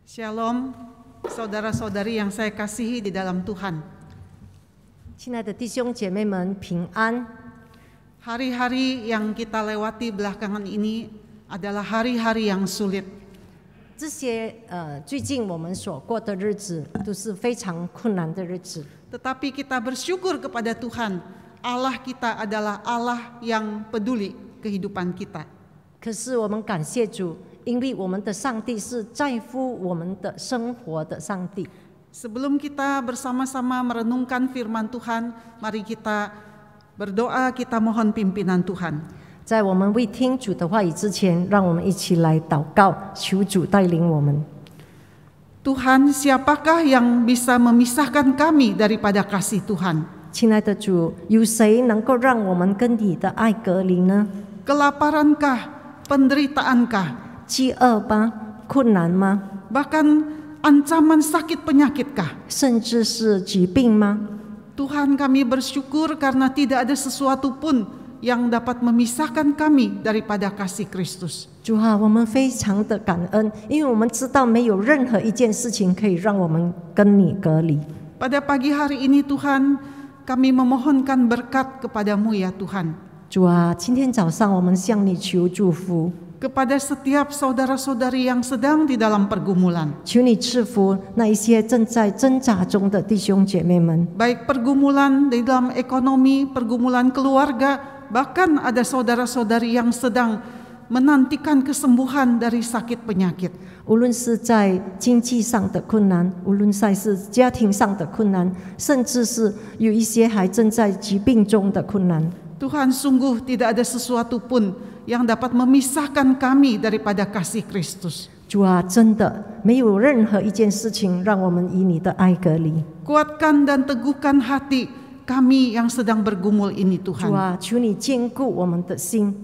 Shalom, saudara-saudari yang saya kasihi di dalam Tuhan. 亲爱的弟兄姐妹们，平安。 Hari-hari yang kita lewati belakangan ini adalah hari-hari yang sulit. 这些最近我们所过的日子都是非常困难的日子。 Tetapi kita bersyukur kepada Tuhan, Allah kita adalah Allah yang peduli kehidupan kita. 可是我们感谢主，因为我们的上帝是在乎我们的生活的上帝。 Sebelum kita bersama-sama merenungkan firman Tuhan, mari kita berdoa, kita mohon pimpinan Tuhan. 在我们未听主的话语之前，让我们一起来祷告，求主带领我们。 Tuhan, siapakah yang bisa memisahkan kami daripada kasih Tuhan? 亲爱的主，有谁能够让我们跟你的爱隔离呢？ Kelaparankah, penderitaankah, 饥饿吗？困难吗？ bahkan ancaman sakit penyakitkah? 甚至是疾病吗？ Tuhan, kami bersyukur karena tidak ada sesuatu pun yang dapat memisahkan kami daripada kasih Kristus. 主啊，我们非常的感恩，因为我们知道没有任何一件事情可以让我们跟你隔离。 Pada pagi hari ini Tuhan, kami memohonkan berkat kepadamu ya Tuhan. 主啊，今天早上我们向你求祝福， Kepada setiap saudara-saudari yang sedang di dalam pergumulan. 求你赐福那一些正在挣扎中的弟兄姐妹们。 Baik pergumulan di dalam ekonomi, pergumulan keluarga, bahkan ada saudara-saudari yang sedang menantikan kesembuhan dari sakit penyakit. 无论是在经济上的困难，无论是家庭上的困难，甚至是有一些还正在疾病中的困难。 Tuhan, sungguh tidak ada sesuatu pun yang dapat memisahkan kami daripada kasih Kristus. 主啊，真的没有任何一件事情让我们以你的爱隔离。 Kuatkan dan teguhkan hati kami yang sedang bergumul ini 主 Tuhan. 啊，求你坚固我们的心。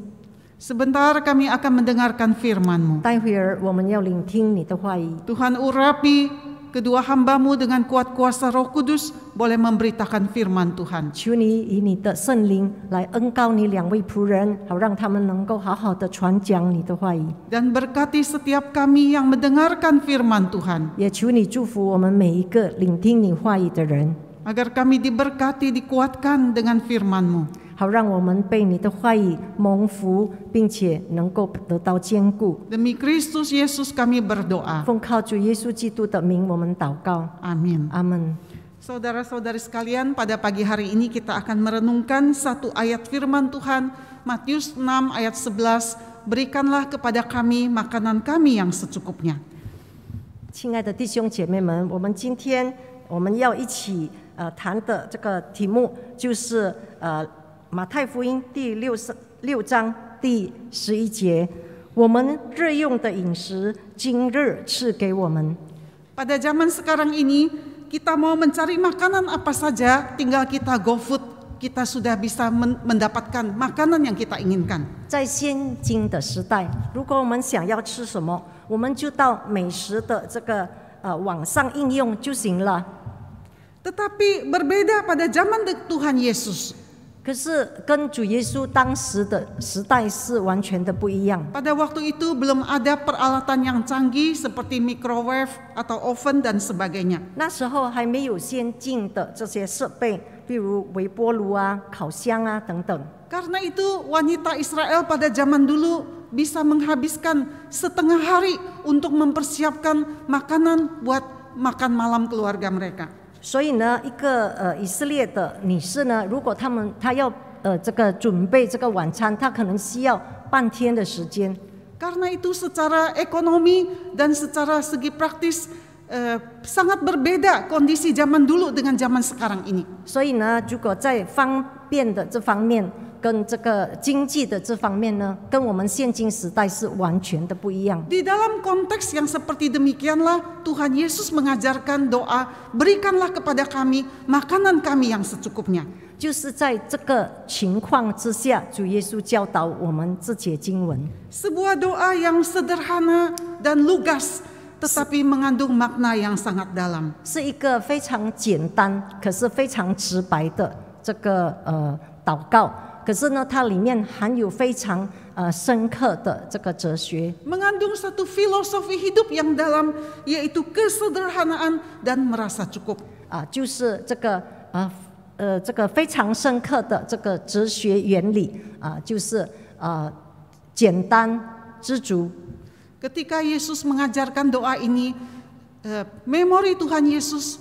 Sebentar kami akan mendengarkan firman-Mu. 待会儿我们要聆听你的话语。 Tuhan, urapi kedua hamba-Mu dengan kuat kuasa Roh Kudus boleh memberitakan firman Tuhan. 求你以你的圣灵来恩膏你两位仆人，好让他们能够好好的传讲你的话语。 Dan berkati setiap kami yang mendengarkan firman Tuhan. 也求你祝福我们每一个聆听你话语的人， Agar kami diberkati, dikuatkan dengan firman-Mu. 好让我们被你的话语蒙福，并且能够得到坚固。 Demi Kristus Yesus kami berdoa. 奉靠主耶稣基督的名，我们祷告， Amin. 阿门。 Saudara-saudari sekalian, pada pagi hari ini kita akan merenungkan satu ayat firman Tuhan, Matius 6 ayat 11, berikanlah kepada kami makanan kami yang secukupnya. 亲爱的弟兄姐妹们，今天我们要一起谈的这个题目就是马太福音第6章第11节，我们日用的饮食，今日赐给我们。 Pada zaman sekarang ini, kita mau mencari makanan apa saja, tinggal kita GoFood, kita sudah bisa mendapatkan makanan yang kita inginkan. 在现今的时代，如果我们想要吃什么，我们就到美食的这个网上应用就行了。 Tetapi berbeda pada zaman Tuhan Yesus. 可是跟主耶稣当时的时代是完全的不一样。 Pada waktu itu belum ada peralatan yang canggih seperti microwave atau oven dan sebagainya. 那时候还没有先进的这些设备，比如微波炉啊、烤箱啊等等。 Karena itu wanita Israel pada zaman dulu bisa menghabiskan setengah hari untuk mempersiapkan makanan buat makan malam keluarga mereka. 所以呢，一个以色列的女士呢，如果她要这个准备这个晚餐，她可能需要半天的时间。 Karena itu secara ekonomi dan secara segi praktis sangat berbeda kondisi zaman dulu dengan zaman sekarang ini. 所以呢，如果在方便的这方面，跟这个经济的这方面呢，跟我们现今时代是完全的不一样。 Di dalam konteks yang seperti demikianlah Tuhan Yesus mengajarkan doa, berikanlah kepada kami makanan kami yang secukupnya. 就是在这个情况之下，主耶稣教导我们这节经文， Sebuah doa yang sederhana dan lugas, tetapi mengandung makna yang sangat dalam. 是一个非常简单，可是非常直白的这个祷告。可可是呢，它里面含有非常深刻的这个哲学， mengandung satu filosofi hidup yang dalam, yaitu kesederhanaan dan merasa cukup. 就是这个非常深刻的这个哲学原理就是简单知足。 Ketika Yesus mengajarkan doa ini, memori Tuhan Yesus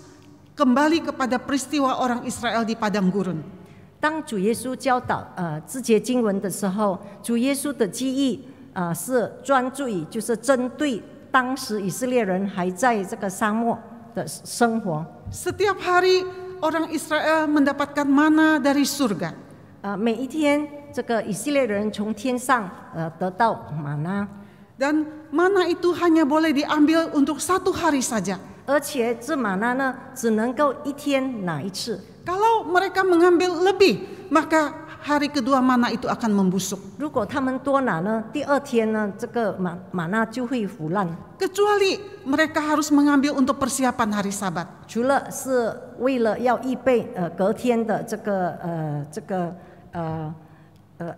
kembali kepada peristiwa orang Israel di padang gurun. 当主耶稣教导这节经文的时候，主耶稣的记忆是专注于就是针对当时以色列人还在这个沙漠的生活。 Setiap hari orang Israel mendapatkan mana dari surga. 每一天，这个以色列人从天上得到玛纳， Dan mana itu hanya boleh diambil untuk 1 hari saja. 而且这玛纳呢，只能够一天拿一次。 Kalau mereka mengambil lebih, maka hari kedua mana itu akan membusuk. 如果他们多拿呢，第二天呢，这个玛纳就会腐烂。 Kecuali mereka harus mengambil untuk persiapan hari Sabat. 除了是为了要预备隔天的这个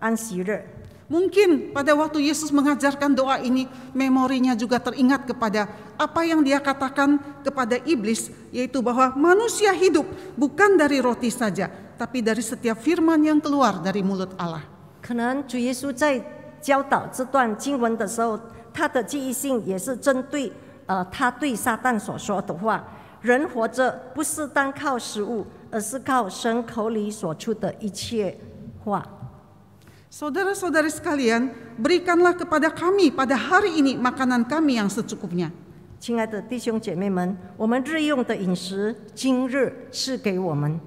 安息日。 Mungkin pada waktu Yesus mengajarkan doa ini, memorinya juga teringat kepada apa yang dia katakan kepada iblis, yaitu bahwa manusia hidup bukan dari roti saja, tapi dari setiap firman yang keluar dari mulut Allah. 可能主耶稣在教导这段经文的时候，他的记忆性也是针对他对撒旦所说的话：人活着不是单靠食物，而是靠神口里所出的一切话。 Saudara-saudari sekalian, berikanlah kepada kami pada hari ini makanan kami yang secukupnya. 亲爱的弟兄姐妹们，我们日用的饮食，今日赐给我们。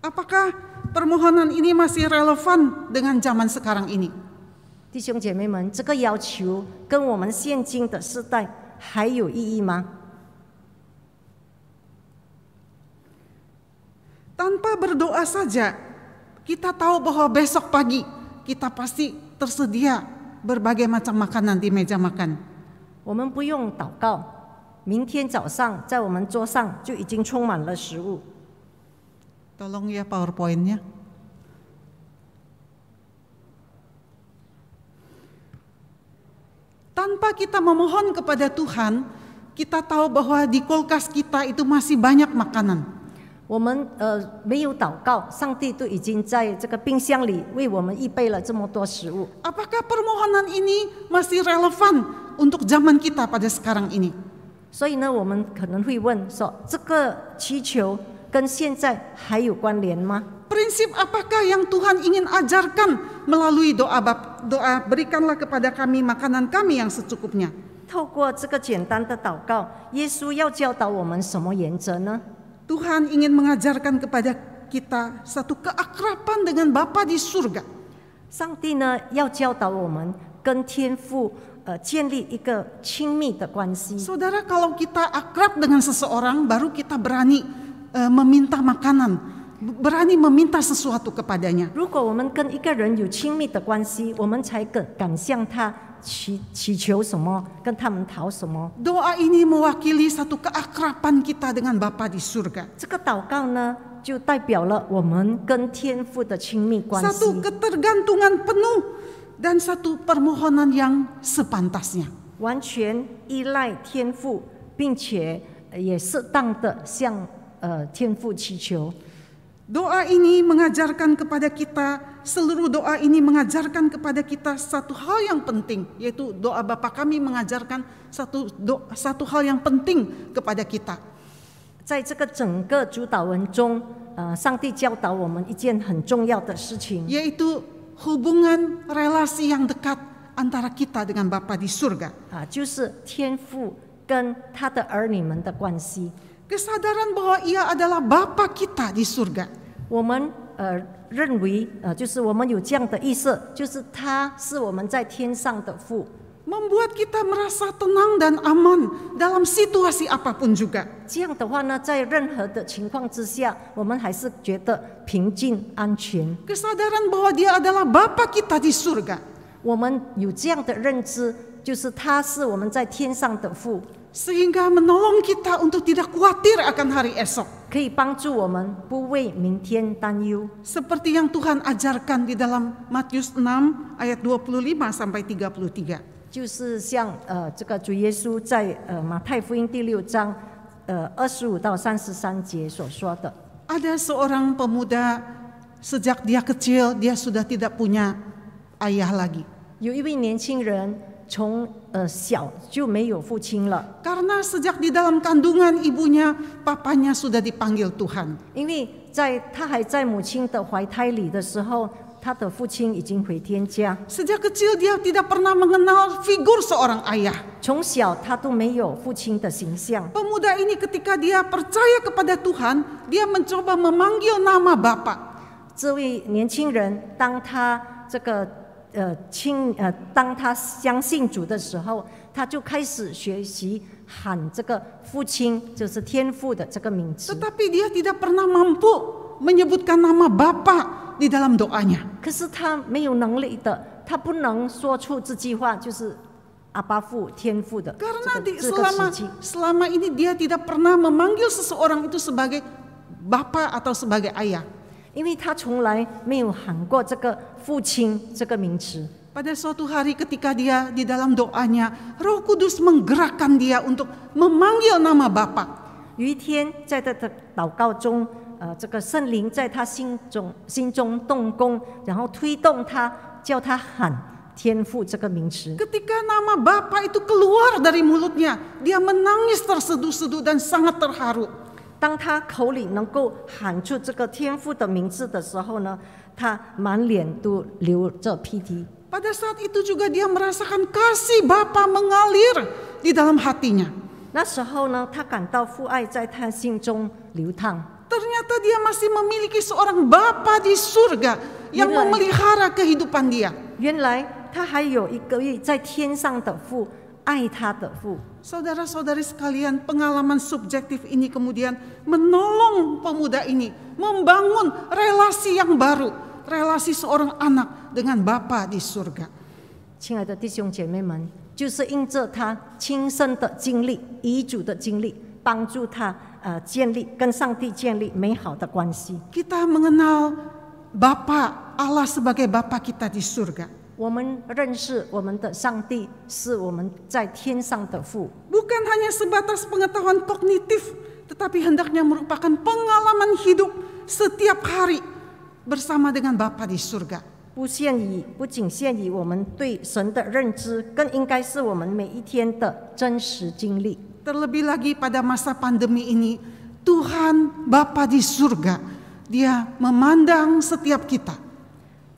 Apakah permohonan ini masih relevan dengan zaman sekarang ini? 弟兄姐妹们，这个要求跟我们现今的时代还有意义吗？ Tanpa berdoa saja, kita tahu bahwa besok pagi kita pasti tersedia berbagai macam makanan di meja makan. 我们不用祷告，明天早上在我们桌上就已经充满了食物。 Tolong ya PowerPoint-nya. Tanpa kita memohon kepada Tuhan, kita tahu bahwa di kulkas kita itu masih banyak makanan. 我们没有祷告，上帝都已经在这个冰箱里为我们预备了这么多食物。 Apakah permohonan ini masih relevan untuk zaman kita pada sekarang ini? 所以呢，我们可能会问说，这个祈求跟现在还有关联吗？ Prinsip apakah yang Tuhan ingin ajarkan melalui doa berikanlah kepada kami makanan kami yang secukupnya? 透过这个简单的祷告，耶稣要教导我们什么原则呢？ Tuhan ingin mengajarkan kepada kita satu keakraban dengan Bapa di surga. 上帝呢，要教导我们跟天父建立一个亲密的关系。 Saudara, kalau kita akrab dengan seseorang, baru kita berani meminta makanan, berani meminta sesuatu kepadanya. 如果我们跟一个人有亲密的关系，我们才敢向他祈求什么，跟他们讨什么。 Doa ini mewakili satu keakraban kita dengan Bapa di surga. 这个祷告呢，就代表了我们跟天父的亲密关系。 Satu ketergantungan penuh dan satu permohonan yang sepantasnya. 完全依赖天父，并且也适当的向天父祈求。 Doa ini mengajarkan kepada kita, seluruh doa ini mengajarkan kepada kita satu hal yang penting, yaitu doa Bapa kami mengajarkan satu hal yang penting kepada kita. 在这个整个主祷文中，上帝教导我们一件很重要的事情， Yaitu hubungan relasi yang dekat antara kita dengan Bapa di surga. 就是天父跟他的儿女们的关系。 Kesadaran bahwa Ia adalah Bapa kita di surga. 我们认为就是我们有这样的意识，就是他是我们在天上的父， Membuat kita merasa tenang dan aman dalam situasi apapun juga. 这样的话呢，在任何的情况之下，我们还是觉得平静安全。 Kesadaran bahwa Dia adalah Bapa kita di surga. 我们有这样的认知，就是他是我们在天上的父。sehingga menolong kita untuk tidak khawatir akan hari esok. 可以帮助我们不为明天担忧。 Seperti yang Tuhan ajarkan di dalam Matius 6 ayat 25 sampai 33. 就是像这个主耶稣在马太福音第6章25到33节所说的。 Ada seorang pemuda sejak dia kecil dia sudah tidak punya ayah lagi. 有一位年轻人从小就没有父亲了， Karena sejak di dalam kandungan ibunya, papanya sudah dipanggil Tuhan. 因为他还在母亲的怀胎里的时候，他的父亲已经回天家。 Sejak kecil dia tidak pernah mengenal figur seorang ayah. 从小他都没有父亲的形象。 Pemuda ini ketika dia percaya kepada Tuhan, dia mencoba memanggil nama Bapa. 这位年轻人，当他当他相信主的时候，他就开始学习喊这个父亲，就是天父的这个名字。 Tetapi dia tidak pernah mampu menyebutkan nama Bapa di dalam doanya. 可是他没有能力的，他不能说出这句话，就是阿爸父、天父的 Karena 这个时期。 selama ini dia tidak pernah memanggil seseorang itu sebagai Bapa atau sebagai ayah. 因为他从来没有喊过这个父亲这个名词。 Pada suatu hari ketika dia di dalam doanya, Roh Kudus menggerakkan dia untuk memanggil nama Bapa. 有一天，在他的祷告中，这个圣灵在他心中动工，然后推动他，叫他喊天父这个名词。 Ketika nama Bapa itu keluar dari mulutnya, dia menangis terseduh-seduh dan sangat terharu. 当他口里能够喊出这个天父的名字的时候呢，他满脸都流着鼻涕。 Pada saat itu juga dia merasakan kasih Bapa mengalir di dalam hatinya. 那时候呢，他感到父爱在他心中流淌。 Ternyata dia masih memiliki seorang Bapa di surga yang memelihara kehidupan dia. 原来他还有一个在天上的父，爱他的父。 Saudara-saudari sekalian, pengalaman subjektif ini kemudian menolong pemuda ini membangun relasi yang baru, relasi seorang anak dengan Bapa di surga. 亲爱的弟兄姐妹们，就是因着他亲身的经历、遗嘱的经历，帮助他跟上帝建立美好的关系。 Kita mengenal Bapa Allah sebagai Bapa kita di surga. 我们认识我们的上帝是我们在天上的父， Bukan hanya sebatas pengetahuan kognitif, tetapi hendaknya merupakan pengalaman hidup setiap hari bersama dengan Bapa di surga. 不仅限于我们对神的认知，更应该是我们每一天的真实经历。 Terlebih lagi pada masa pandemi ini, Tuhan Bapa di surga, Dia memandang setiap kita.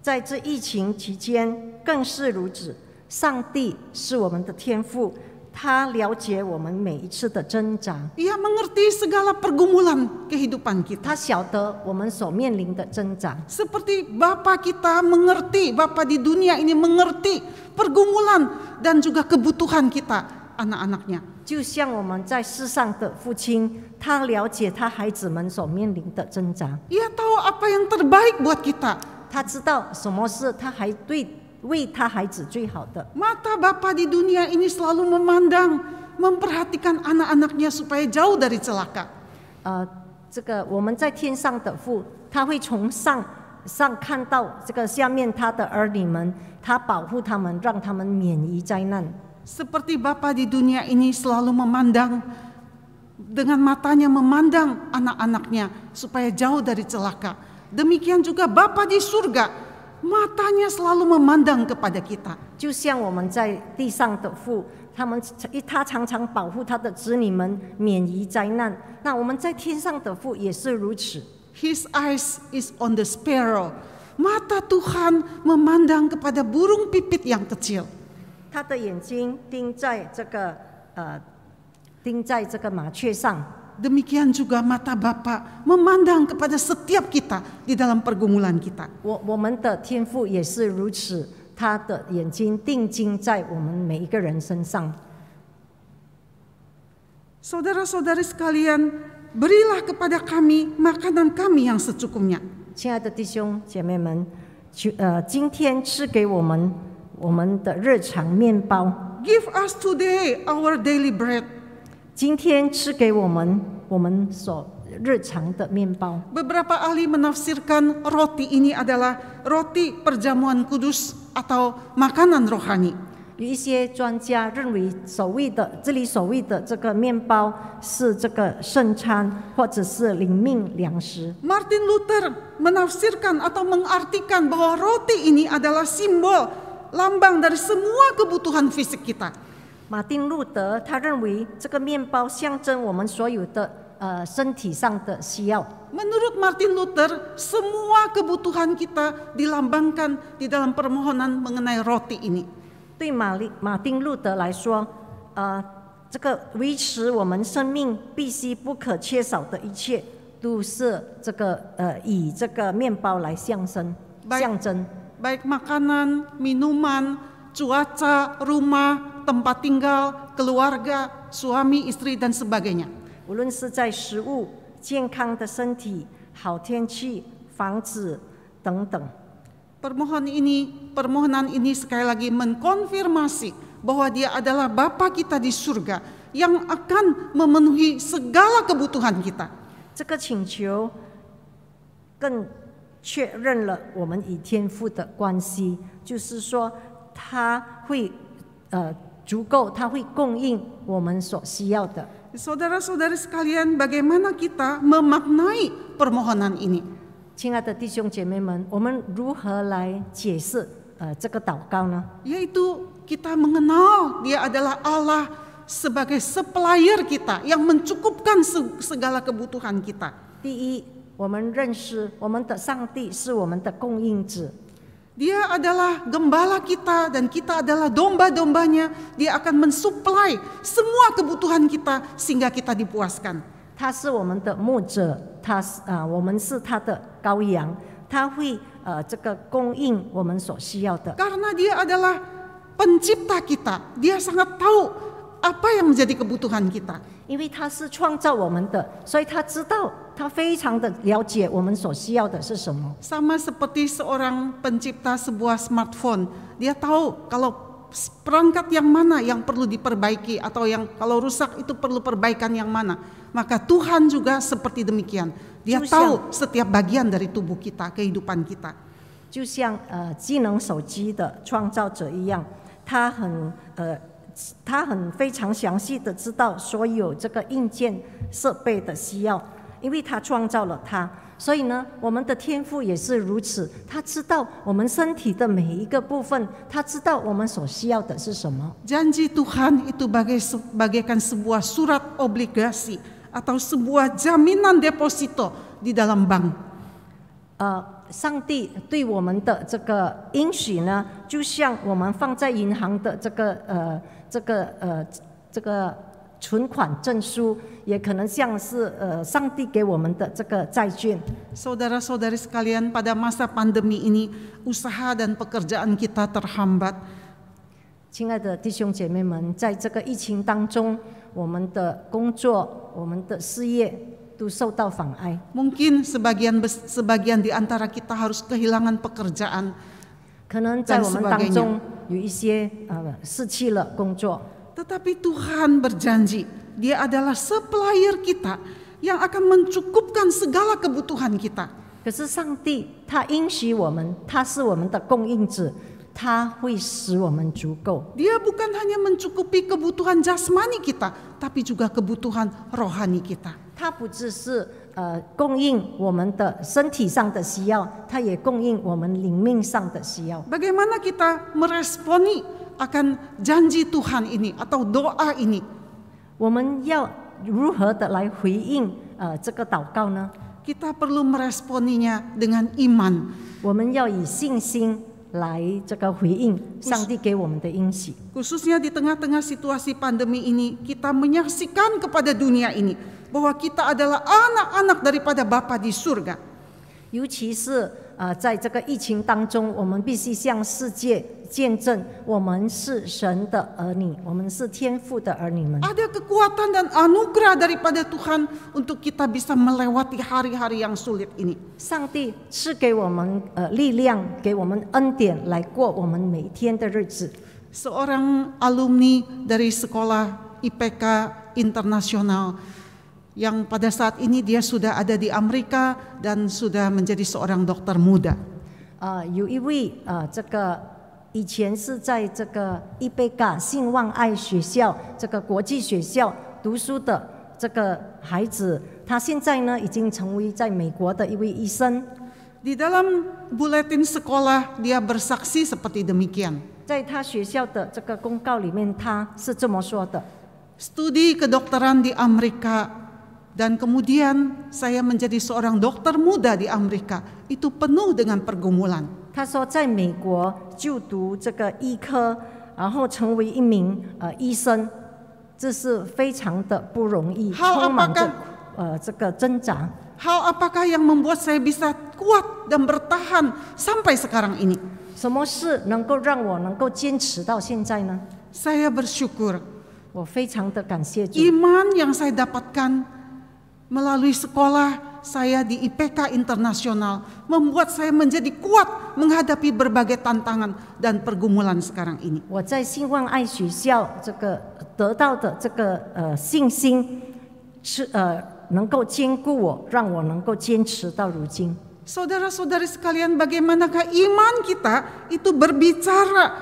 在这疫情期间更是如此，上帝是我们的天父，他了解我们每一次的挣扎， Dia mengerti segala pergumulan kehidupan kita. 他晓得我们所面临的挣扎， Seperti Bapa kita mengerti, Bapa di dunia ini mengerti pergumulan dan juga kebutuhan kita, anak-anaknya. 就像我们在世上的父亲，他了解他孩子们所面临的挣扎， Ia tahu apa yang terbaik buat kita. 他知道什么是为他孩子最好的。 Mata Bapa di dunia ini selalu memandang, memperhatikan anak-anaknya supaya jauh dari celaka. 这个我们在天上的父，他会从上看到这个下面他的儿女们，他保护他们，让他们免于灾难。 Seperti Bapa di dunia ini selalu memandang, dengan matanya memandang anak-anaknya supaya jauh dari celaka. Demikian juga Bapa di surga, matanya selalu memandang kepada kita. 就像我们在地上的父，他常常保护他的子女们免于灾难。那我们在天上的父也是如此。 His eyes is on the sparrow. Mata Tuhan memandang kepada burung pipit yang kecil. 他的眼睛盯在这个麻雀上。 Demikian juga mata Bapa memandang kepada setiap kita di dalam pergumulan kita. 我们的天父也是如此，他的眼睛定睛在我们每一个人身上。 Saudara-saudari sekalian, berilah kepada kami makanan kami yang secukupnya. 亲爱的弟兄姐妹们，今天赐给我们的日常面包。 Give us today our daily bread. 今天吃给我们所日常的面包。 Beberapa ahli menafsirkan roti ini adalah roti perjamuan kudus atau makanan rohani. 有一些专家认为，这里所谓的这个面包是这个圣餐，或者是灵命粮食。 Martin Luther menafsirkan atau mengartikan bahwa roti ini adalah simbol lambang dari semua kebutuhan fisik kita. 马丁路德他认为，这个面包象征我们所有的身体上的需要。 Menurut Martin Luther, semua kebutuhan kita dilambangkan di dalam permohonan mengenai roti ini. 对马丁路德来说，这个维持我们生命必须不可缺少的一切，都是这个以这个面包来象征。 Baik makanan, minuman, cuaca, rumah, tempat tinggal, keluarga, suami, istri, dan sebagainya. 无论是在食物、健康的身体、好天气、房子等等。 Permohonan ini sekali lagi mengkonfirmasi bahwa Dia adalah Bapa kita di surga yang akan memenuhi segala kebutuhan kita. 这个请求更确认了我们与天父的关系，就是说他会足够，他会供应我们所需要的。 Saudara-saudari sekalian, bagaimana kita memaknai permohonan ini? 亲爱的弟兄姐妹们，我们如何来解释这个祷告呢？ Yaitu kita mengenal Dia adalah Allah sebagai supplier kita yang mencukupkan segala kebutuhan kita. 第一，我们认识我们的上帝是我们的供应者。 Dia adalah gembala kita dan kita adalah domba-dombanya. Dia akan mensuplai semua kebutuhan kita sehingga kita dipuaskan. 他是我们的牧者，我们是他的羔羊，他会这个供应我们所需要的。 Karena Dia adalah pencipta kita, Dia sangat tahu apa yang menjadi kebutuhan kita. 因为他是创造我们的，所以他知道，他非常的了解我们所需要的是什么。 Sama seperti seorang pencipta sebuah smartphone, dia tahu kalau perangkat yang mana yang perlu diperbaiki atau yang kalau rusak itu perlu perbaikan yang mana. Maka Tuhan juga seperti demikian. Dia tahu setiap bagian dari tubuh kita, kehidupan kita. 就像智能手机的创造者一样，他很非常详细的知道所有这个硬件设备的需要，因为他创造了它。所以呢，我们的天父也是如此，他知道我们身体的每一个部分，他知道我们所需要的是什么。 Janji Tuhan itu bagaikan sebuah surat obligasi atau sebuah jaminan deposito di dalam bank. 上帝对我们的这个应许呢，就像我们放在银行的这个存款证书，也可能像是上帝给我们的这个债券。 Saudara-saudari sekalian, pada masa pandemi ini usaha dan pekerjaan kita terhambat. 亲爱的弟兄姐妹们，在这个疫情当中，我们的工作、我们的事业都受到妨碍。 Mungkin sebagian di antara kita harus kehilangan pekerjaan. 可能在我们当中有一些失去了工作。 Tetapi Tuhan berjanji, Dia adalah supplier kita yang akan mencukupkan segala kebutuhan kita. 可是上帝他应许我们，他是我们的供应者，他会使我们足够。 Dia bukan hanya mencukupi kebutuhan jasmani kita, tapi juga kebutuhan rohani kita. 他不只是供应我们的身体上的需要，他也供应我们灵命上的需要。 Bagaimana kita meresponi akan janji Tuhan ini atau doa ini? 我们要如何的来回应这个祷告呢？ Kita perlu meresponinya dengan iman. 我们要以信心来这个回应上帝给我们的应许。 Khususnya di tengah-tengah situasi pandemi ini, kita menyaksikan kepada dunia ini bahwa kita adalah anak-anak daripada Bapa di surga. 尤其是在这个疫情当中，我们必须向世界见证，我们是神的儿女，我们是天父的儿女们。 Ada kekuatan dan anugerah daripada Tuhan untuk kita bisa melewati hari-hari yang sulit ini. 上帝赐给我们力量，给我们恩典，来过我们每天的日子。 Seorang alumni dari sekolah IPK internasional, yang pada saat ini dia sudah ada di Amerika dan sudah menjadi seorang dokter muda. 有一位这个以前是在这个伊贝嘎信望爱学校这个国际学校读书的这个孩子，他现在呢已经成为在美国的一位医生。 Di dalam buletin sekolah dia bersaksi seperti demikian. 在他学校的这个公告里面，他是这么说的。 Studi kedokteran di Amerika dan kemudian saya menjadi seorang dokter muda di Amerika, itu penuh dengan pergumulan. 他说，在美国就读这个医科，然后成为一名医生，这是非常的不容易，充满着这个挣扎。 Hal apakah yang membuat saya bisa kuat dan bertahan sampai sekarang ini? 什么事能够让我能够坚持到现在呢？ Saya bersyukur 我非常的感谢主。 iman yang saya dapatkan melalui sekolah saya di IPK internasional membuat saya menjadi kuat menghadapi berbagai tantangan dan pergumulan sekarang ini. 我在信望爱学校这个得到的这个信心是能够坚固我，让我能够坚持到如今。 Saudara-saudari sekalian, bagaimanakah iman kita itu berbicara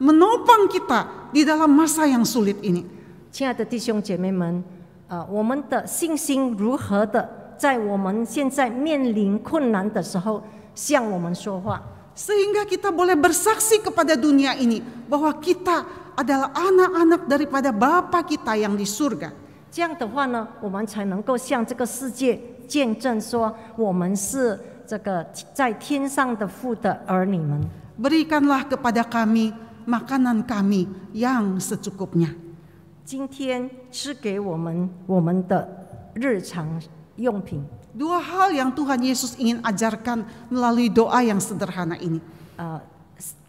menopang kita di dalam masa yang sulit ini? 亲爱的弟兄姐妹们，我们的信心如何的在我们现在面临困难的时候向我们说话， Sehingga kita boleh bersaksi kepada dunia ini bahwa kita adalah anak-anak daripada Bapa kita yang di surga. 这样的话呢，我们才能够向这个世界见证说，我们是这个在天上的父的儿女们。 Berikanlah kepada kami makanan kami yang secukupnya. 今天吃给我们我们的日常用品。 Dua hal yang Tuhan Yesus ingin ajarkan melalui doa yang sederhana ini.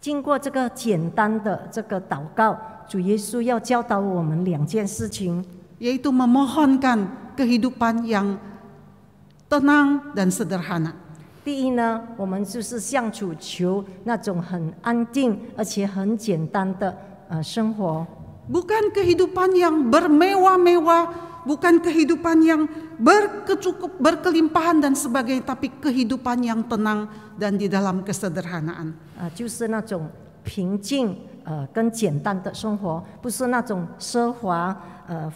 经过这个简单的这个祷告，主耶稣要教导我们两件事情。 Yaitu memohonkan kehidupan yang tenang dan sederhana. 第一呢，我们就是向主求那种很安定而且很简单的生活， Bukan kehidupan yang bermewah-mewah, bukan kehidupan yang berkelimpahan dan sebagainya, tapi kehidupan yang tenang dan di dalam kesederhanaan. 就是那种平静跟简单的生活，不是那种奢华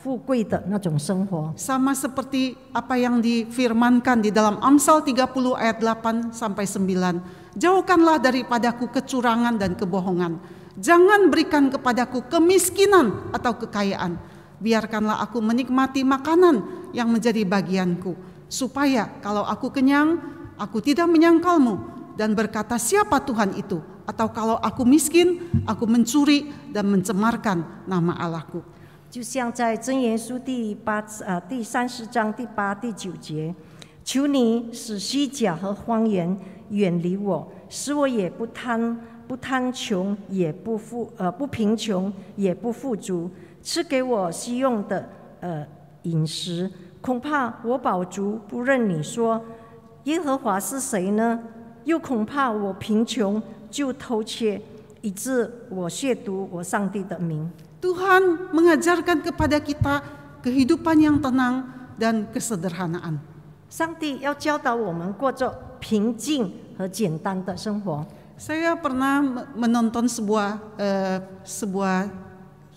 富贵的那种生活。 Sama seperti apa yang difirmankan di dalam Amsal 30 ayat 8 sampai 9. Jauhkanlah daripadaku kecurangan dan kebohongan. Jangan berikan kepadaku kemiskinan atau kekayaan. Biarkanlah aku menikmati makanan yang menjadi bagianku, supaya kalau aku kenyang, aku tidak menyangkalmu dan berkata siapa Tuhan itu, atau kalau aku miskin, aku mencuri dan mencemarkan nama Allahku. 就像在箴言书第30章第8、第9节，求你使虚假和谎言远离我，使我也不贪穷，也不贫穷，也不富足，赐给我需用的饮食。恐怕我饱足，不认你说耶和华是谁呢？又恐怕我贫穷就偷窃，以致我亵渎我上帝的名。 Tuhan mengajarkan kepada kita kehidupan yang tenang dan kesederhanaan. 上帝要教导我们过着平静和简单的生活。 Saya pernah menonton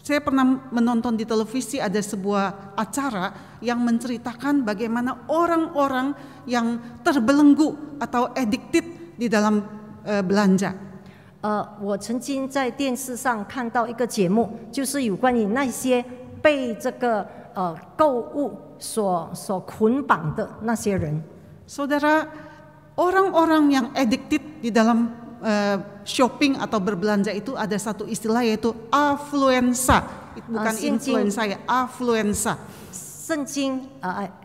saya pernah menonton di televisi ada sebuah acara yang menceritakan bagaimana orang-orang yang terbelenggu atau addicted di dalam belanja. 我曾经在电视上看到一个节目，就是有关于那些被这个购物所捆绑的那些人。 Saudara, orang-orang yang addicted di dalam shopping atau berbelanja itu ada satu istilah yaitu affluenza. Bukan influenza ya, affluenza.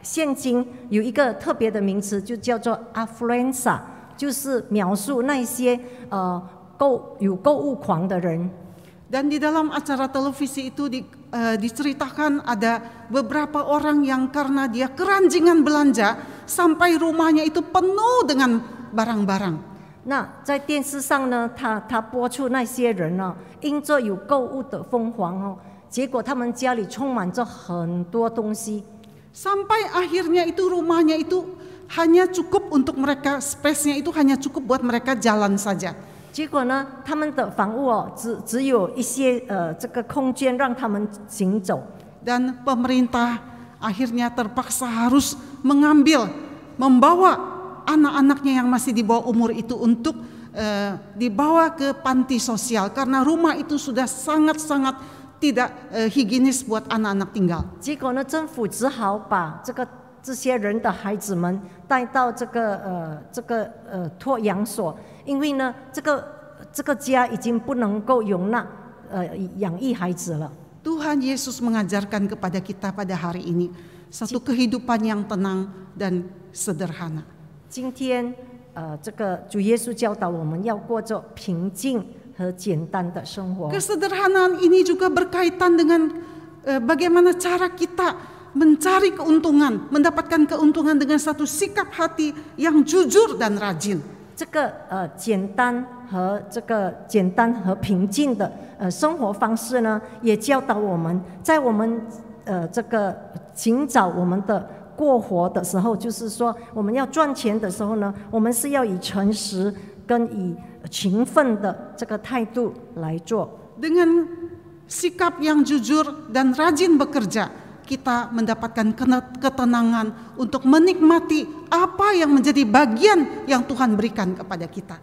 现今有一个特别的名词，就叫做 affluenza， 就是描述那些有购物狂的人。 Dan di dalam acara televisi itu diceritakan ada beberapa orang yang karena dia keranjingan belanja sampai rumahnya itu penuh dengan barang-barang. 那在电视上呢，他播出那些人呢，因着有购物的疯狂结果他们家里充满着很多东西。 Sampai akhirnya itu rumahnya itu hanya cukup untuk mereka, space-nya itu hanya cukup buat mereka jalan saja. 结果呢，他们的房屋只有一些这个空间让他们行走。 Dan pemerintah akhirnya terpaksa harus membawa anak-anaknya yang masih di bawah umur itu untuk dibawa ke panti sosial karena rumah itu sudah sangat-sangat tidak higienis buat anak-anak tinggal. 结果呢，政府只好把这些人的孩子们带到这个托养所，因为呢，这个家已经不能够容纳养育孩子了。 Tuhan Yesus mengajarkan kepada kita pada hari ini satu kehidupan yang tenang dan sederhana. 今天这个主耶稣教导我们要过着平静和简单的生活。 Kesederhanaan ini juga berkaitan dengan bagaimana cara kita mencari keuntungan, mendapatkan keuntungan dengan satu sikap hati yang jujur dan rajin. 这个简单和平静的生活方式呢，也教导我们，在我们这个寻找我们的过活的时候，就是说我们要赚钱的时候呢，我们是要以诚实跟以勤奋的这个态度来做。 Dengan sikap yang jujur dan rajin bekerja, kita mendapatkan ketenangan untuk menikmati apa yang menjadi bagian yang Tuhan berikan kepada kita.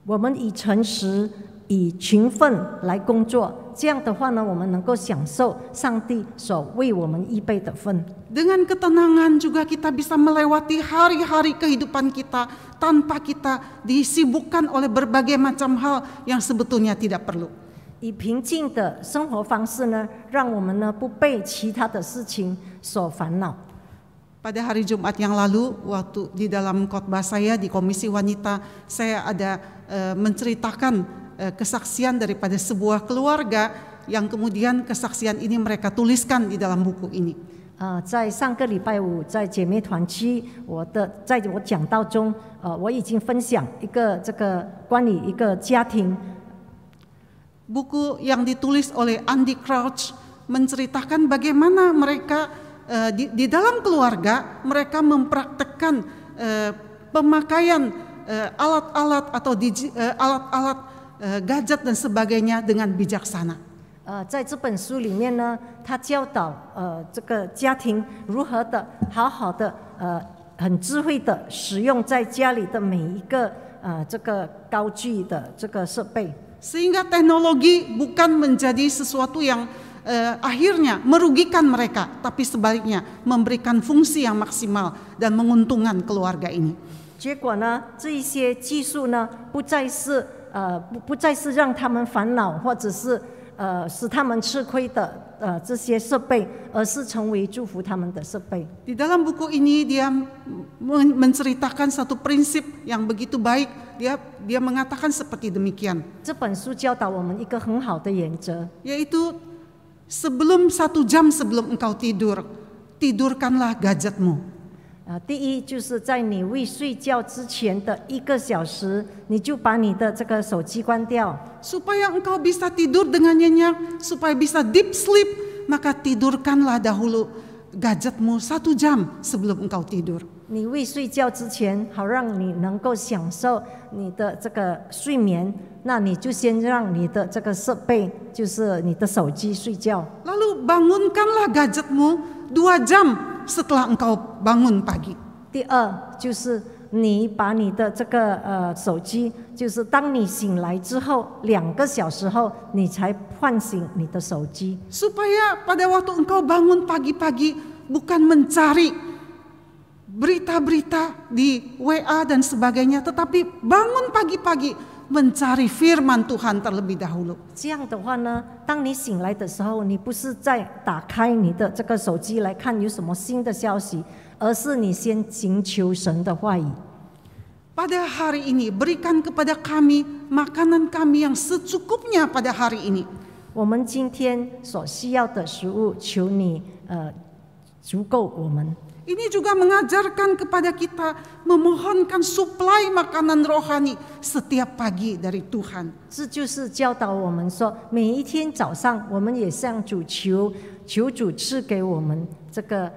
我们以诚实、以勤奋来工作，这样的话呢，我们能够享受上帝所为我们预备的份。 Dengan ketenangan juga kita bisa melewati hari-hari kehidupan kita tanpa kita disibukkan oleh berbagai macam hal yang sebetulnya tidak perlu. 以平静的生活方式呢，让我们呢不被其他的事情所烦恼。 Pada hari Jumat yang lalu, waktu di dalam khotbah saya di Komisi Wanita, saya ada menceritakan kesaksian daripada sebuah keluarga yang kemudian kesaksian ini mereka tuliskan di dalam buku ini. 在上个礼拜五，在姐妹团期，在我讲道中，我已经分享一个关于一个家庭。 Buku yang ditulis oleh Andy Crouch menceritakan bagaimana mereka di dalam keluarga mereka mempraktekkan pemakaian alat-alat atau alat-alat gadget dan sebagainya dengan bijaksana. 在这本书里面呢，他教导这个家庭如何的好好的很智慧的使用在家里的每一个这个高具的这个设备。 Sehingga teknologi bukan menjadi sesuatu yang akhirnya merugikan mereka, tapi sebaliknya memberikan fungsi yang maksimal dan menguntungkan keluarga ini. 结果呢，这一些技术呢，不再是让他们烦恼，或者是使他们吃亏的这些设备，而是成为祝福他们的设备。 Di dalam buku ini dia menceritakan satu prinsip yang begitu baik. Dia mengatakan seperti demikian. 这本书教导我们一个很好的原则， Yaitu sebelum 1 jam sebelum engkau tidur, tidurkanlah gadgetmu. 第一就是在你未睡觉之前的1个小时，你就把你的这个手机关掉。 Supaya engkau bisa tidur dengan nyenyak, supaya bisa deep sleep, maka tidurkanlah dahulu gadgetmu 1 jam sebelum engkau tidur. 你未睡觉之前，好让你能够享受你的这个睡眠，那你就先让你的这个设备，就是你的手机睡觉。 Lalu bangunkanlah gadgetmu 2 jam setelah engkau bangun pagi. 第二就是你把你的这个手机，就是当你醒来之后2个小时后，你才唤醒你的手机。 Supaya pada waktu engkau bangun pagi-pagi bukan mencari berita-berita di WA dan sebagainya, tetapi bangun pagi-pagi mencari firman Tuhan terlebih dahulu. 这样的话呢，当你醒来的时候，你不是在打开你的这个手机来看有什么新的消息，而是你先寻求神的话语。 Pada hari ini berikan kepada kami makanan kami yang secukupnya pada hari ini. 我们今天所需要的食物，求你足够我们。Ini juga mengajarkan kepada kita memohonkan suplai makanan rohani setiap pagi dari Tuhan. 这就是教导我们说，每一天早上，我们也向主求，求主赐给我们这个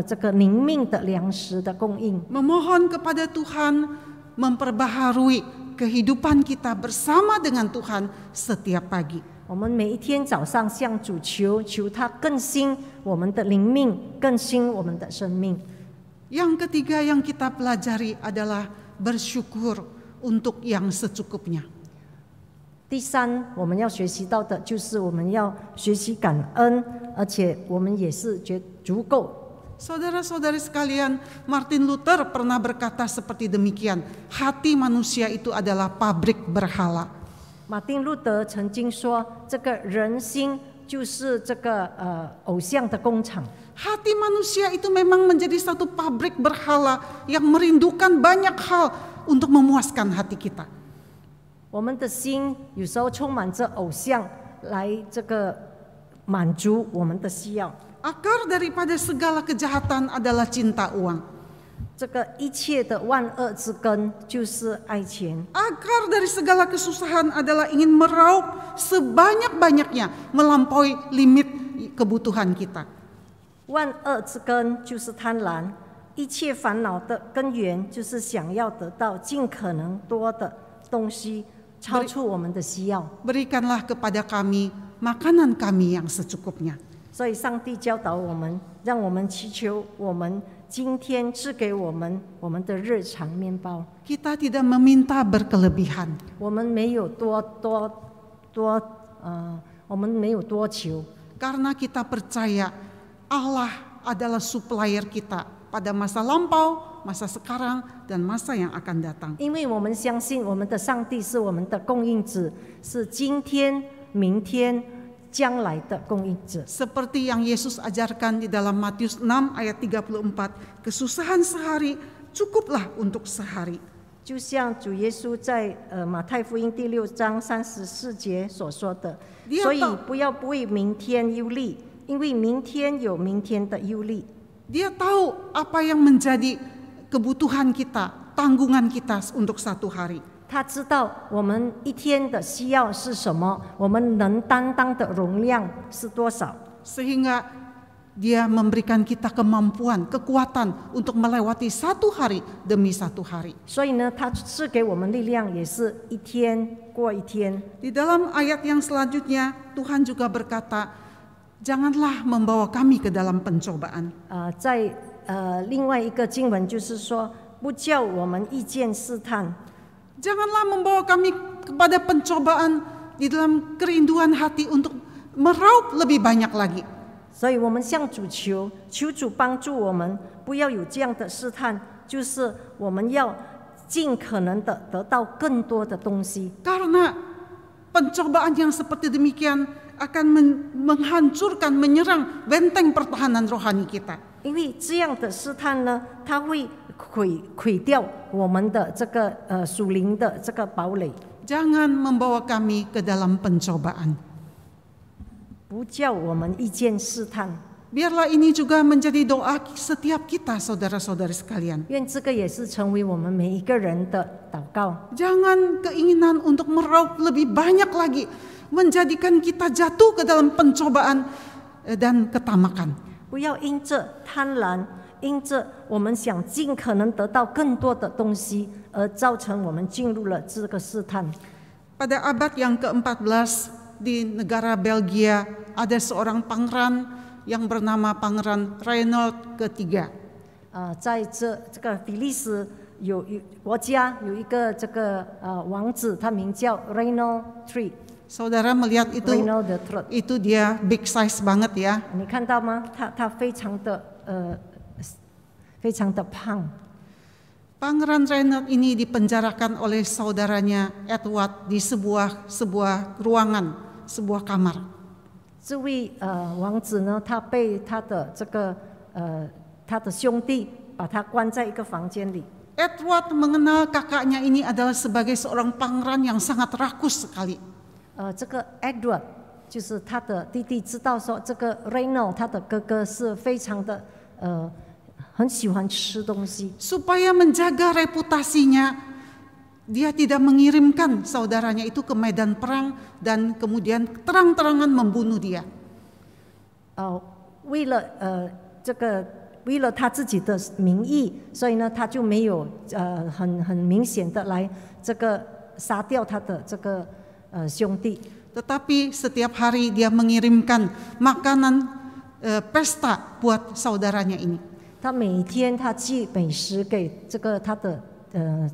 这个灵命的粮食的供应。 Memohon kepada Tuhan memperbaharui kehidupan kita bersama dengan Tuhan setiap pagi. 我们每一天早上向主求，求他更新我们的灵命，更新我们的生命。 Yang ketiga yang kita pelajari adalah bersyukur untuk yang secukupnya. 第三，我们要学习到的就是我们要学习感恩，而且我们也是足够。 Saudara-saudari sekalian, Martin Luther pernah berkata seperti demikian, hati manusia itu adalah pabrik berhala. 马丁路德曾经说：“这个人心就是这个偶像的工厂。” Hati manusia itu memang menjadi satu pabrik berhala yang merindukan banyak hal untuk memuaskan hati kita. 我们的心有时候充满着偶像，来这个满足我们的需要。 Akar daripada segala kejahatan adalah cinta uang. 这个一切的万恶之根就是爱钱。 Akar dari segala kesusahan adalah ingin meraup sebanyak-banyaknya melampaui limit kebutuhan kita. 万恶之根就是贪婪，一切烦恼的根源就是想要得到尽可能多的东西，超出我们的需要。 Berikanlah kepada kami makanan kami yang secukupnya. 所以上帝教导我们，让我们祈求我们今天赐给我们的日常面包。 Kita tidak meminta berkelebihan. 我们没有我们没有多求， Karena kita percaya Allah adalah supplier kita pada masa lampau, masa sekarang, dan masa yang akan datang. 因为我们相信我们的上帝是我们的供应者，是今天、明天、将来的供应者。 Seperti yang Yesus ajarkan di dalam Matius 6 ayat 34, kesusahan sehari cukuplah untuk sehari. 就像主耶稣在马太福音第6章34节所说的，所以不要为明天忧虑，因为明天有明天的忧虑。 Dia tahu apa yang menjadi kebutuhan kita, tanggungan kita untuk satu hari. 他知道我们一天的需要是什么，我们能担当的容量是多少， Sehingga dia memberikan kita kemampuan, kekuatan untuk melewati satu hari demi satu hari. 所以呢，他赐给我们力量，也是一天过一天。 Di dalam ayat yang selanjutnya, Tuhan juga berkata, janganlah membawa kami ke dalam pencobaan. 在另外一个经文就是说，不叫我们遇见试探。 Janganlah membawa kami kepada pencobaan di dalam kerinduan hati untuk meraup lebih banyak lagi. 所以我们向主求，求主帮助我们，不要有这样的试探，就是我们要尽可能的得到更多的东西。 Karena pencobaan yang seperti demikian akan menghancurkan, menyerang benteng pertahanan rohani kita. 因为这样的试探呢，它会毁掉我们的这个属灵的这个堡垒。 Jangan membawa kami ke dalam pencobaan. 不叫我们遇见试探。 Biarlah ini juga menjadi doa setiap kita, saudara-saudari sekalian. 愿这个也是成为我们每一个人的祷告。 Jangan keinginan untuk meraup lebih banyak lagi menjadikan kita jatuh ke dalam pencobaan dan ketamakan. 不要因着贪婪，因着我们想尽可能得到更多的东西，而造成我们进入了这个试探。 Pada abad yang ke-14 di negara Belgia ada seorang pangeran yang bernama Pangeran Reinhold III. 在这个比利时国家有一个这个王子，他名叫 Reinhold III。 Saudara melihat Reinhold III。 itu dia big size banget ya. 你看到吗？他非常的胖。 Pangeran Reinhold ini dipenjarakan oleh saudaranya Edward di sebuah ruangan, sebuah kamar. 这位王子呢，他被他的兄弟把他关在一个房间里。 Edward mengenal kakaknya ini adalah sebagai seorang pangeran yang sangat rakus sekali. 这个 Edward 就是他的弟弟，知道说这个 Reinhold 他的哥哥是非常的很喜欢吃东西， supaya menjaga reputasinya, dia tidak mengirimkan saudaranya itu ke medan perang dan kemudian terang-terangan membunuh dia. 为了他自己的名义，所以呢，他就没有很明显的来这个杀掉他的这个兄弟。 Tetapi setiap hari dia mengirimkan makanan pesta buat saudaranya ini. 他每天他寄美食给这个他的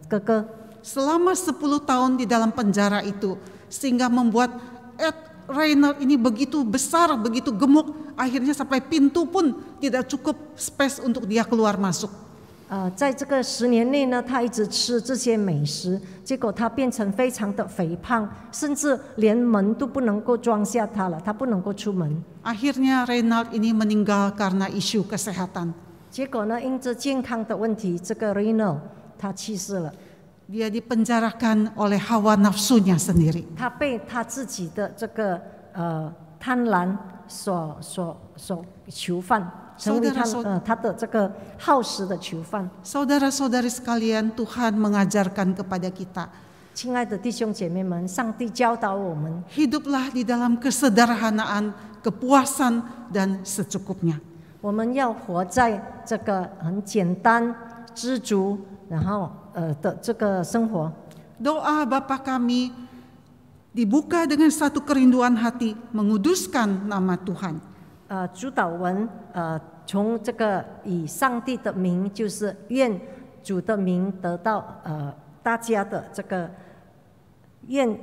哥哥。 Selama 10 tahun di dalam penjara itu, sehingga membuat Ed Reinhardt ini begitu besar, begitu gemuk, akhirnya sampai pintu pun tidak cukup space untuk dia keluar masuk. 在这个10年内呢，他一直吃这些美食，结果他变成非常的肥胖，甚至连门都不能够装下他了，他不能够出门。 Akhirnya Reinhardt ini meninggal karena isu kesehatan. 结果呢，因着健康的问题，这个 Reinhardt 他去世了。 Dia dipenjarakan oleh hawa nafsunya sendiri. 他被他自己的这个贪婪所囚犯，成为他的这个好食的囚犯。 Saudara-saudari sekalian, Tuhan mengajarkan kepada kita, 亲爱的弟兄姐妹们，上帝教导我们， hiduplah di dalam kesederhanaan, kepuasan dan secukupnya. 我们要活在这个很简单、知足，然后的这个生活。 Doa Bapa kami dibuka dengan satu kerinduan hati menguduskan nama Tuhan. 主祷文从这个以上帝的名，就是愿主的名得到大家的这个愿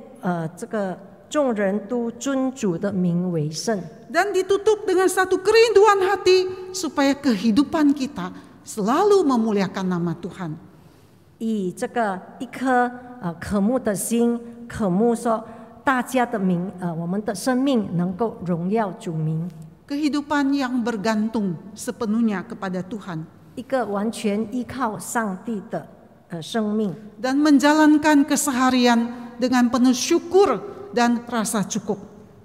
这个众人都尊主的名为圣。 Dan ditutup dengan satu kerinduan hati supaya kehidupan kita selalu memuliakan nama Tuhan. 以这个一颗渴慕的心，渴慕说大家的名，我们的生命能够荣耀主名。 Kehidupan yang bergantung sepenuhnya kepada Tuhan. 一个完全依靠上帝的生命。 Dan menjalankan keseharian dengan penuh syukur dan rasa cukup.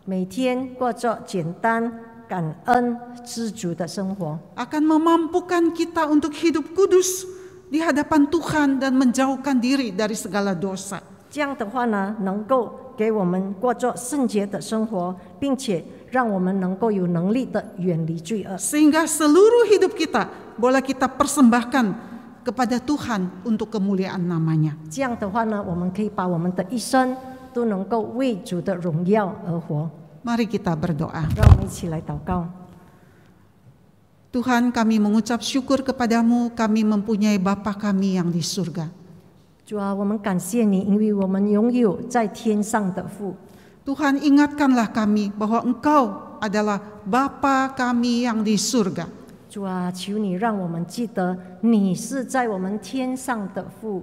每天过着简单、感恩、知足的生活， Akan memampukan kita untuk hidup kudus di hadapan Tuhan dan menjauhkan diri dari segala dosa. 这样的话呢，能够给我们过着圣洁的生活，并且让我们能够有能力的远离罪恶。 Sehingga seluruh hidup kita boleh kita persembahkan kepada Tuhan untuk kemuliaan namanya. 这样的话呢，我们可以把我们的一生都能够为主的荣耀而活。 Mari kita berdoa. 让我们一起来祷告。 Tuhan, kami mengucap syukur kepadamu, kami mempunyai Bapa kami yang di surga. 主啊，我们感谢你，因为我们拥有在天上的父。 Tuhan, ingatkanlah kami bahwa Engkau adalah Bapa kami yang di surga. 主啊，求你让我们记得，你是在我们天上的父。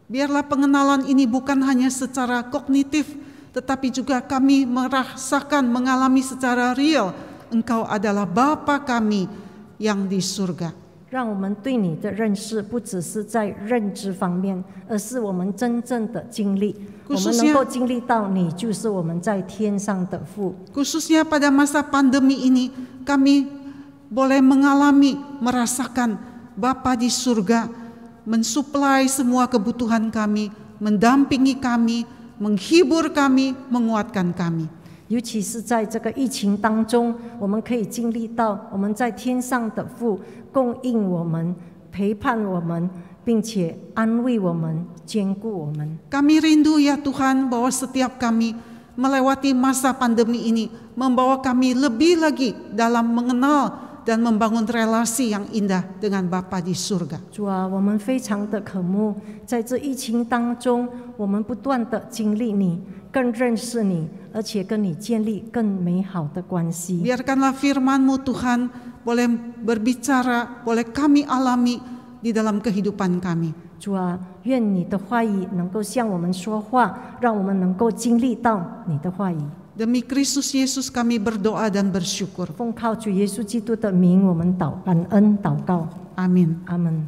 Biarlah pengenalan ini bukan hanya secara kognitif, tetapi juga kami merasakan, mengalami secara real, Engkau adalah Bapa kami yang di surga. 让我们对你的认识不只是在认知方面，而是我们真正的经历，我们能够经历到你就是我们在天上的父。 Khususnya pada masa pandemi ini, kami boleh mengalami, merasakan Bapa di surga mensuplai semua kebutuhan kami, mendampingi kami, menghibur kami, menguatkan kami. 尤其是在这个疫情当中，我们可以经历到我们在天上的父供应我们、陪伴我们，并且安慰我们、坚固我们。 Kami rindu ya Tuhan bahwa setiap kami melewati masa pandemi ini membawa kami lebih lagi dalam mengenal dan membangun relasi yang indah dengan Bapa di surga. 主啊，我们非常的渴慕，在这疫情当中，我们不断的经历你，更认识你，而且跟你建立更美好的关系。 Biarkanlah firman-Mu Tuhan boleh berbicara, boleh kami alami di dalam kehidupan kami. 主啊，愿你的话语能够向我们说话，让我们能够经历到你的话语。 Demi Kristus Yesus kami berdoa dan bersyukur. 奉靠主耶稣基督的名，我们感恩祷告， Amin. 阿门。